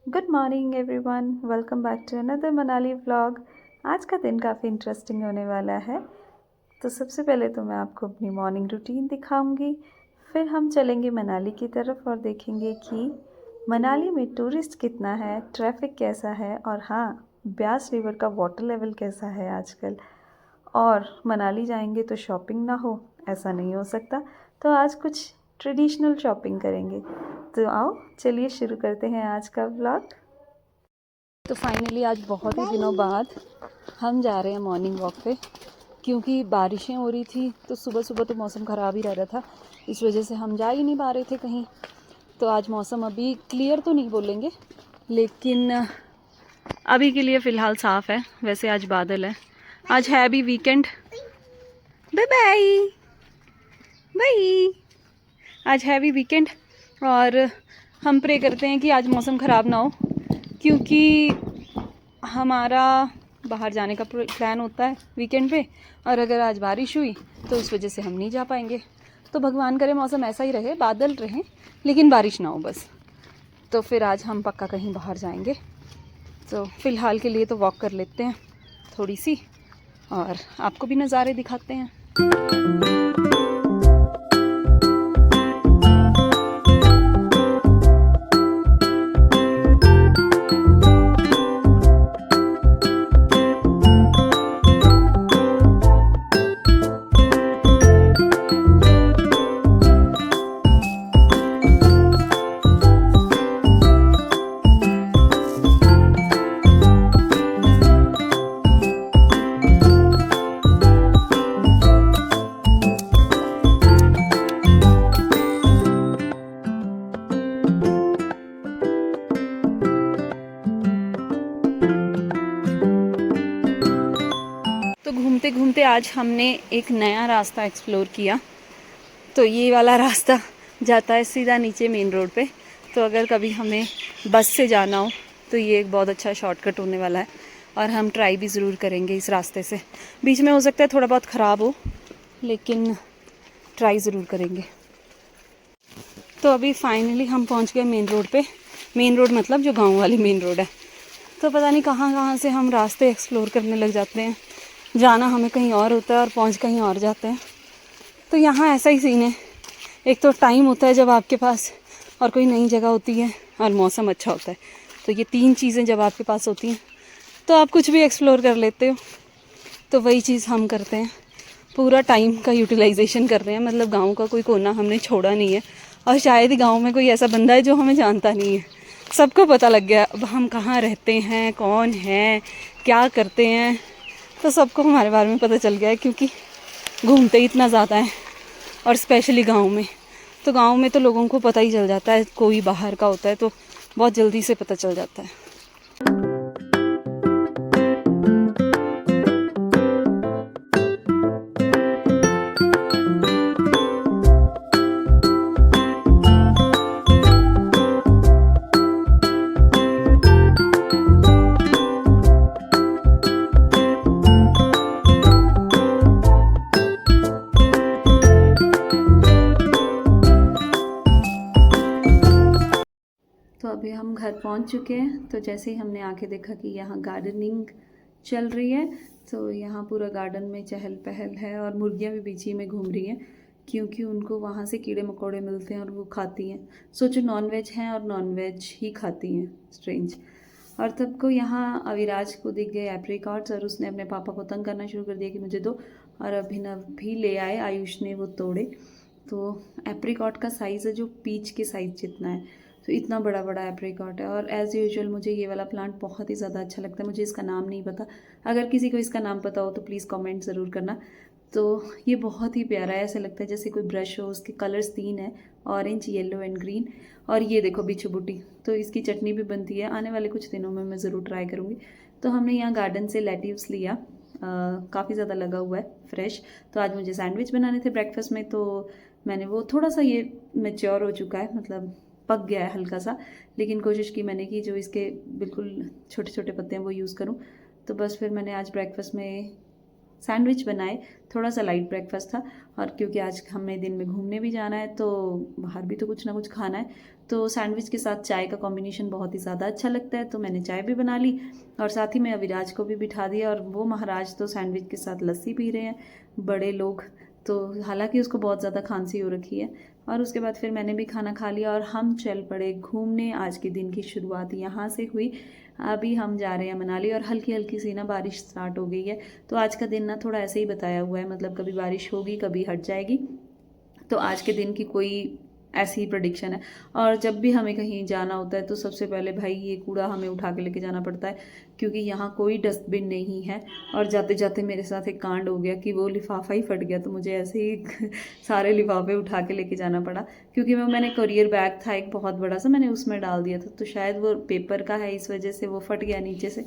Good morning everyone, welcome back to another Manali vlog. आज का दिन काफ़ी इंटरेस्टिंग होने वाला है। तो सबसे पहले तो मैं आपको अपनी मॉर्निंग रूटीन दिखाऊंगी, फिर हम चलेंगे मनाली की तरफ और देखेंगे कि मनाली में टूरिस्ट कितना है, ट्रैफिक कैसा है और हाँ, ब्यास रिवर का वाटर लेवल कैसा है आजकल। और मनाली जाएंगे तो शॉपिंग ना हो, ऐसा नहीं हो सकता। तो आज कुछ ट्रेडिशनल शॉपिंग करेंगे। तो आओ चलिए शुरू करते हैं आज का व्लॉग। तो फाइनली आज बहुत ही दिनों बाद हम जा रहे हैं मॉर्निंग वॉक पे, क्योंकि बारिशें हो रही थी तो सुबह सुबह तो मौसम ख़राब ही रह रहा था, इस वजह से हम जा ही नहीं पा रहे थे कहीं। तो आज मौसम अभी क्लियर तो नहीं बोलेंगे, लेकिन अभी के लिए फ़िलहाल साफ़ है। वैसे आज बादल है, आज है भी वीकेंड। Bye bye bye. आज है भी वीकेंड और हम प्रे करते हैं कि आज मौसम ख़राब ना हो, क्योंकि हमारा बाहर जाने का प्लान होता है वीकेंड पे, और अगर आज बारिश हुई तो उस वजह से हम नहीं जा पाएंगे। तो भगवान करे मौसम ऐसा ही रहे, बादल रहे, लेकिन बारिश ना हो बस। तो फिर आज हम पक्का कहीं बाहर जाएंगे। तो फ़िलहाल के लिए तो वॉक कर लेते हैं थोड़ी सी, और आपको भी नज़ारे दिखाते हैं। तो घूमते घूमते आज हमने एक नया रास्ता एक्सप्लोर किया। तो ये वाला रास्ता जाता है सीधा नीचे मेन रोड पे। तो अगर कभी हमें बस से जाना हो तो ये एक बहुत अच्छा शॉर्टकट होने वाला है, और हम ट्राई भी ज़रूर करेंगे इस रास्ते से। बीच में हो सकता है थोड़ा बहुत ख़राब हो, लेकिन ट्राई ज़रूर करेंगे। तो अभी फाइनली हम पहुंच गए मेन रोड पे। मेन रोड मतलब जो गांव वाली मेन रोड है। तो पता नहीं कहाँ कहाँ से हम रास्ते एक्सप्लोर करने लग जाते हैं। जाना हमें कहीं और होता है और पहुंच कहीं और जाते हैं। तो यहाँ ऐसा ही सीन है, एक तो टाइम होता है जब आपके पास, और कोई नई जगह होती है, और मौसम अच्छा होता है। तो ये तीन चीज़ें जब आपके पास होती हैं तो आप कुछ भी एक्सप्लोर कर लेते हो। तो वही चीज़ हम करते हैं, पूरा टाइम का यूटिलाइजेशन कर रहे हैं। मतलब गाँव का कोई कोना हमने छोड़ा नहीं है, और शायद ही गाँव में कोई ऐसा बंदा है जो हमें जानता नहीं है। सबको पता लग गया अब हम कहाँ रहते हैं, कौन है, क्या करते हैं। तो सबको हमारे बारे में पता चल गया है, क्योंकि घूमते ही इतना ज़्यादा है, और स्पेशली गांव में। तो गांव में तो लोगों को पता ही चल जाता है, कोई बाहर का होता है तो बहुत जल्दी से पता चल जाता है। तो अभी हम घर पहुंच चुके हैं। तो जैसे ही हमने आके देखा कि यहाँ गार्डनिंग चल रही है, तो यहाँ पूरा गार्डन में चहल पहल है, और मुर्गियाँ भी बीच ही में घूम रही हैं, क्योंकि उनको वहाँ से कीड़े मकोड़े मिलते हैं और वो खाती हैं। सोचो नॉन वेज हैं और नॉन वेज ही खाती हैं, स्ट्रेंज। और तब को यहाँ अविराज को दिख गए एप्रिकॉट्स, और उसने अपने पापा को तंग करना शुरू कर दिया कि मुझे दो, और अभिनव भी ले आए, आयुष ने वो तोड़े। तो एप्रिकॉट का साइज़ है जो पीच के साइज़ जितना है, तो इतना बड़ा बड़ा एप्रिकॉट है। और एज़ यूजुअल मुझे ये वाला प्लांट बहुत ही ज़्यादा अच्छा लगता है। मुझे इसका नाम नहीं पता, अगर किसी को इसका नाम पता हो तो प्लीज़ कमेंट ज़रूर करना। तो ये बहुत ही प्यारा है, ऐसे लगता है जैसे कोई ब्रश हो। उसके कलर्स तीन हैं, ऑरेंज, येलो एंड ग्रीन। और ये देखो बिच्छू बूटी, तो इसकी चटनी भी बनती है। आने वाले कुछ दिनों में मैं ज़रूर ट्राई करूँगी। तो हमने यहाँ गार्डन से लेट्यूस लिया, काफ़ी ज़्यादा लगा हुआ है फ्रेश। तो आज मुझे सैंडविच बनाने थे ब्रेकफास्ट में, तो मैंने वो थोड़ा सा ये मैच्योर हो चुका है, मतलब पक गया है हल्का सा, लेकिन कोशिश की मैंने कि जो इसके बिल्कुल छोटे छोटे पत्ते हैं वो यूज़ करूँ। तो बस फिर मैंने आज ब्रेकफास्ट में सैंडविच बनाए, थोड़ा सा लाइट ब्रेकफास्ट था। और क्योंकि आज हमें दिन में घूमने भी जाना है तो बाहर भी तो कुछ ना कुछ खाना है, तो सैंडविच के साथ चाय का कॉम्बिनेशन बहुत ही ज़्यादा अच्छा लगता है, तो मैंने चाय भी बना ली और साथ ही में अविराज को भी बिठा दिया। और वो महाराज तो सैंडविच के साथ लस्सी पी रहे हैं, बड़े लोग। तो हालांकि उसको बहुत ज़्यादा खांसी हो रखी है। और उसके बाद फिर मैंने भी खाना खा लिया और हम चल पड़े घूमने। आज के दिन की शुरुआत यहाँ से हुई। अभी हम जा रहे हैं मनाली और हल्की हल्की सी ना बारिश स्टार्ट हो गई है। तो आज का दिन ना थोड़ा ऐसे ही बताया हुआ है, मतलब कभी बारिश होगी कभी हट जाएगी। तो आज के दिन की कोई ऐसी ही प्रेडिक्शन है। और जब भी हमें कहीं जाना होता है तो सबसे पहले भाई ये कूड़ा हमें उठा के लेके जाना पड़ता है, क्योंकि यहाँ कोई डस्टबिन नहीं है। और जाते जाते मेरे साथ एक कांड हो गया कि वो लिफाफा ही फट गया, तो मुझे ऐसे ही सारे लिफाफे उठा के लेके जाना पड़ा, क्योंकि मैंने करियर बैग था एक बहुत बड़ा सा, मैंने उसमें डाल दिया था, तो शायद वो पेपर का है इस वजह से वो फट गया नीचे से।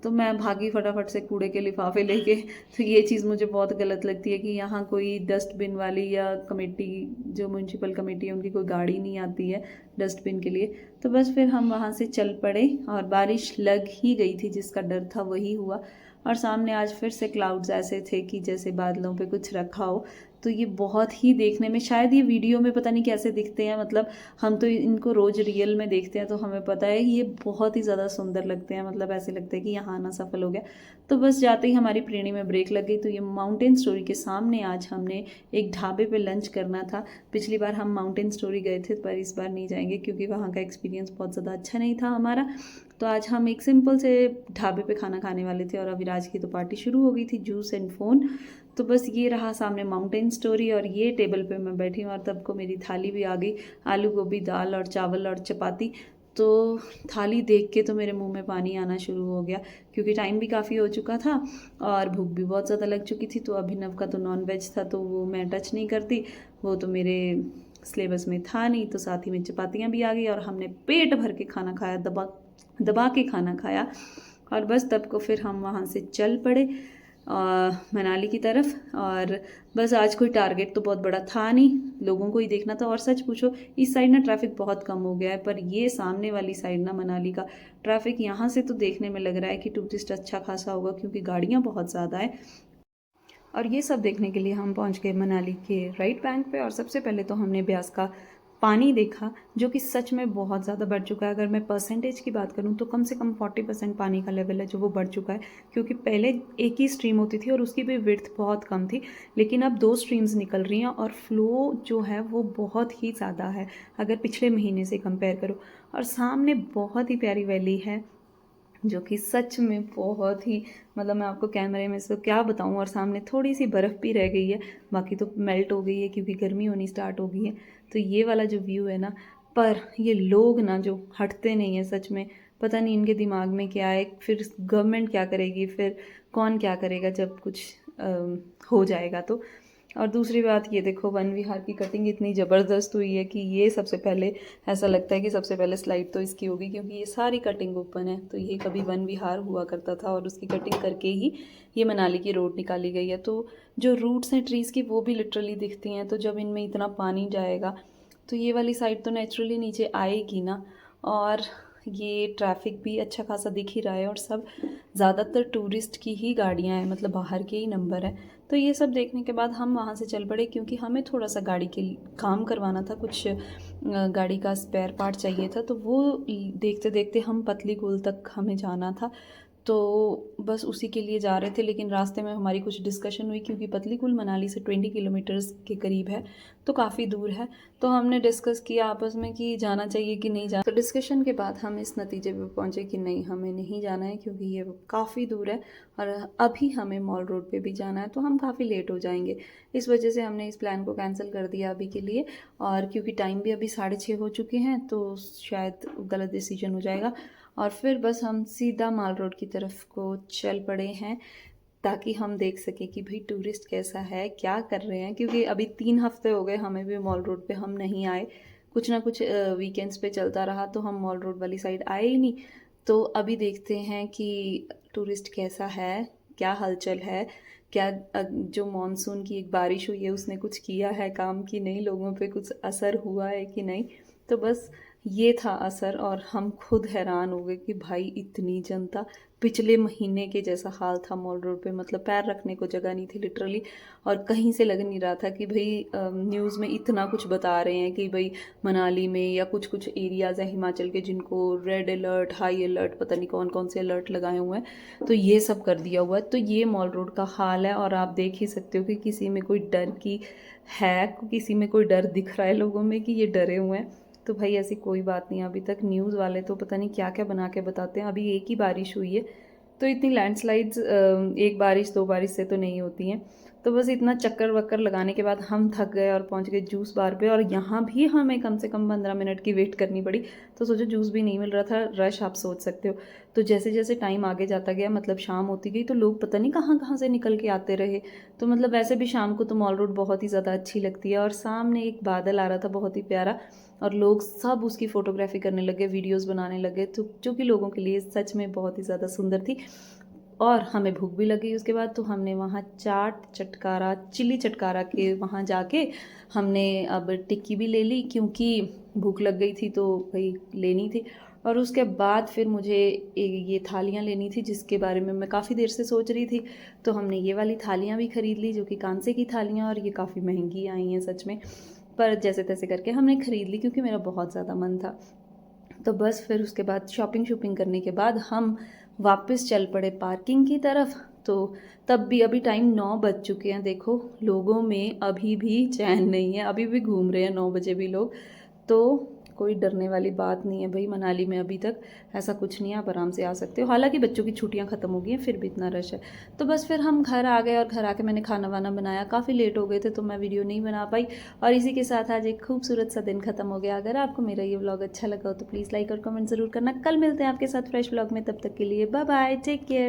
तो मैं भागी फटाफट से कूड़े के लिफाफे लेके। तो ये चीज़ मुझे बहुत गलत लगती है कि यहाँ कोई डस्टबिन वाली या कमेटी, जो म्यूनसिपल कमेटी है, उनकी कोई गाड़ी नहीं आती है डस्टबिन के लिए। तो बस फिर हम वहाँ से चल पड़े और बारिश लग ही गई थी, जिसका डर था वही हुआ। और सामने आज फिर से क्लाउड्स ऐसे थे कि जैसे बादलों पे कुछ रखा हो। तो ये बहुत ही देखने में, शायद ये वीडियो में पता नहीं कैसे दिखते हैं, मतलब हम तो इनको रोज़ रियल में देखते हैं तो हमें पता है ये बहुत ही ज़्यादा सुंदर लगते हैं, मतलब ऐसे लगता है कि यहाँ आना सफल हो गया। तो बस जाते ही हमारी प्रेणी में ब्रेक लग गई। तो ये माउंटेन स्टोरी के सामने आज हमने एक ढाबे पे लंच करना था। पिछली बार हम माउंटेन स्टोरी गए थे, पर इस बार नहीं जाएंगे क्योंकि वहाँ का एक्सपीरियंस बहुत ज़्यादा अच्छा नहीं था हमारा। तो आज हम एक सिंपल से ढाबे पे खाना खाने वाले थे और अविराज की तो पार्टी शुरू हो गई थी, जूस एंड फ़ोन। तो बस ये रहा सामने माउंटेन स्टोरी और ये टेबल पे मैं बैठी हूँ और तब को मेरी थाली भी आ गई, आलू गोभी दाल और चावल और चपाती। तो थाली देख के तो मेरे मुंह में पानी आना शुरू हो गया, क्योंकि टाइम भी काफ़ी हो चुका था और भूख भी बहुत ज़्यादा लग चुकी थी। तो अभिनव का तो नॉन वेज था तो वो मैं टच नहीं करती, वो तो मेरे सिलेबस में था नहीं। तो साथ ही में चपातियाँ भी आ गई और हमने पेट भर के खाना खाया, दबा दबा के खाना खाया। और बस तब को फिर हम वहाँ से चल पड़े मनाली की तरफ। और बस आज कोई टारगेट तो बहुत बड़ा था नहीं, लोगों को ही देखना था। और सच पूछो इस साइड ना ट्रैफिक बहुत कम हो गया है, पर ये सामने वाली साइड ना मनाली का ट्रैफिक यहाँ से तो देखने में लग रहा है कि टूरिस्ट अच्छा खासा होगा, क्योंकि गाड़ियाँ बहुत ज़्यादा है। और ये सब देखने के लिए हम पहुंच गए मनाली के राइट बैंक पे। और सबसे पहले तो हमने ब्यास का पानी देखा, जो कि सच में बहुत ज़्यादा बढ़ चुका है। अगर मैं परसेंटेज की बात करूं तो कम से कम 40% पानी का लेवल है जो वो बढ़ चुका है, क्योंकि पहले एक ही स्ट्रीम होती थी और उसकी भी विड्थ बहुत कम थी, लेकिन अब 2 स्ट्रीम्स निकल रही हैं और फ्लो जो है वो बहुत ही ज़्यादा है अगर पिछले महीने से कंपेयर करो। और सामने बहुत ही प्यारी वैली है जो कि सच में बहुत ही, मतलब मैं आपको कैमरे में से क्या बताऊं। और सामने थोड़ी सी बर्फ़ भी रह गई है, बाकी तो मेल्ट हो गई है क्योंकि गर्मी होनी स्टार्ट हो गई है। तो ये वाला जो व्यू है ना, पर ये लोग ना जो हटते नहीं है सच में, पता नहीं इनके दिमाग में क्या है। फिर गवर्नमेंट क्या करेगी, फिर कौन क्या करेगा जब कुछ हो जाएगा तो। और दूसरी बात ये देखो, वन विहार की कटिंग इतनी ज़बरदस्त हुई है कि ये सबसे पहले ऐसा लगता है कि सबसे पहले स्लाइड तो इसकी होगी, क्योंकि ये सारी कटिंग ओपन है। तो ये कभी वन विहार हुआ करता था और उसकी कटिंग करके ही ये मनाली की रोड निकाली गई है। तो जो रूट्स हैं ट्रीज़ की वो भी लिटरली दिखती हैं। तो जब इनमें इतना पानी जाएगा तो ये वाली साइड तो नेचुरली नीचे आएगी ना। और ये ट्रैफिक भी अच्छा खासा दिख ही रहा है और सब ज़्यादातर टूरिस्ट की ही गाड़ियाँ हैं, मतलब बाहर के ही नंबर हैं। तो ये सब देखने के बाद हम वहाँ से चल पड़े, क्योंकि हमें थोड़ा सा गाड़ी के काम करवाना था, कुछ गाड़ी का स्पेयर पार्ट चाहिए था। तो वो देखते देखते हम पतली कुल तक हमें जाना था, तो बस उसी के लिए जा रहे थे। लेकिन रास्ते में हमारी कुछ डिस्कशन हुई, क्योंकि पतली कुल मनाली से 20 किलोमीटर्स के करीब है, तो काफ़ी दूर है। तो हमने डिस्कस किया आपस में कि जाना चाहिए कि नहीं जाना। तो डिस्कशन के बाद हम इस नतीजे पे पहुँचे कि नहीं, हमें नहीं जाना है, क्योंकि ये काफ़ी दूर है और अभी हमें मॉल रोड पे भी जाना है, तो हम काफ़ी लेट हो जाएंगे। इस वजह से हमने इस प्लान को कैंसिल कर दिया अभी के लिए। और क्योंकि टाइम भी अभी 6:30 हो चुके हैं, तो शायद गलत डिसीजन हो जाएगा। और फिर बस हम सीधा माल रोड की तरफ को चल पड़े हैं, ताकि हम देख सकें कि भाई टूरिस्ट कैसा है, क्या कर रहे हैं। क्योंकि अभी 3 हफ्ते हो गए हमें भी मॉल रोड पे हम नहीं आए, कुछ ना कुछ वीकेंड्स पे चलता रहा, तो हम मॉल रोड वाली साइड आए ही नहीं। तो अभी देखते हैं कि टूरिस्ट कैसा है, क्या हलचल है, क्या जो मॉनसून की एक बारिश हुई है उसने कुछ किया है काम की नहीं, लोगों पे कुछ असर हुआ है कि नहीं। तो बस ये था असर, और हम खुद हैरान हो गए कि भाई इतनी जनता, पिछले महीने के जैसा हाल था मॉल रोड पे, मतलब पैर रखने को जगह नहीं थी लिटरली। और कहीं से लग नहीं रहा था कि भाई न्यूज़ में इतना कुछ बता रहे हैं कि भाई मनाली में या कुछ कुछ एरियाज़ हैं हिमाचल के जिनको रेड अलर्ट, हाई अलर्ट, पता नहीं कौन कौन से अलर्ट लगाए हुए हैं, तो ये सब कर दिया हुआ है। तो ये मॉल रोड का हाल है, और आप देख ही सकते हो कि किसी में कोई डर की है, किसी में कोई डर दिख रहा है लोगों में कि ये डरे हुए हैं। तो भाई ऐसी कोई बात नहीं, अभी तक न्यूज़ वाले तो पता नहीं क्या क्या बना के बताते हैं। अभी एक ही बारिश हुई है, तो इतनी लैंडस्लाइड्स एक बारिश दो बारिश से तो नहीं होती हैं। तो बस इतना चक्कर वक्कर लगाने के बाद हम थक गए और पहुंच गए जूस बार पे, और यहाँ भी हमें कम से कम 15 मिनट की वेट करनी पड़ी। तो सोचो जूस भी नहीं मिल रहा था, रश आप सोच सकते हो। तो जैसे जैसे टाइम आगे जाता गया, मतलब शाम होती गई, तो लोग पता नहीं कहाँ कहाँ से निकल के आते रहे। तो मतलब वैसे भी शाम को तो मॉल रोड बहुत ही ज़्यादा अच्छी लगती है, और सामने एक बादल आ रहा था बहुत ही प्यारा, और लोग सब उसकी फ़ोटोग्राफी करने लगे, वीडियोस बनाने लगे, तो जो कि लोगों के लिए सच में बहुत ही ज़्यादा सुंदर थी। और हमें भूख भी लगी उसके बाद, तो हमने वहाँ चाट चटकारा, चिली चटकारा के वहाँ जाके हमने अब टिक्की भी ले ली, क्योंकि भूख लग गई थी तो भाई लेनी थी। और उसके बाद फिर मुझे ये थालियाँ लेनी थी, जिसके बारे में मैं काफ़ी देर से सोच रही थी। तो हमने ये वाली थालियाँ भी ख़रीद ली, जो कि कांसे की थालियाँ, और ये काफ़ी महंगी आई हैं सच में, पर जैसे तैसे करके हमने ख़रीद ली क्योंकि मेरा बहुत ज़्यादा मन था। तो बस फिर उसके बाद शॉपिंग करने के बाद हम वापस चल पड़े पार्किंग की तरफ। तो तब भी अभी टाइम 9 बज चुके हैं, देखो लोगों में अभी भी चैन नहीं है, अभी भी घूम रहे हैं 9 बजे भी लोग। तो कोई डरने वाली बात नहीं है भाई, मनाली में अभी तक ऐसा कुछ नहीं है, आप आराम से आ सकते हो। हालांकि बच्चों की छुट्टियां ख़त्म हो गई हैं, फिर भी इतना रश है। तो बस फिर हम घर आ गए, और घर आके मैंने खाना वाना बनाया, काफ़ी लेट हो गए थे तो मैं वीडियो नहीं बना पाई। और इसी के साथ आज एक खूबसूरत सा दिन ख़त्म हो गया। अगर आपको मेरा ये व्लॉग अच्छा लगा हो तो प्लीज़ लाइक और कमेंट ज़रूर करना। कल मिलते हैं आपके साथ फ्रेश व्लॉग में, तब तक के लिए बाय बाय, टेक केयर।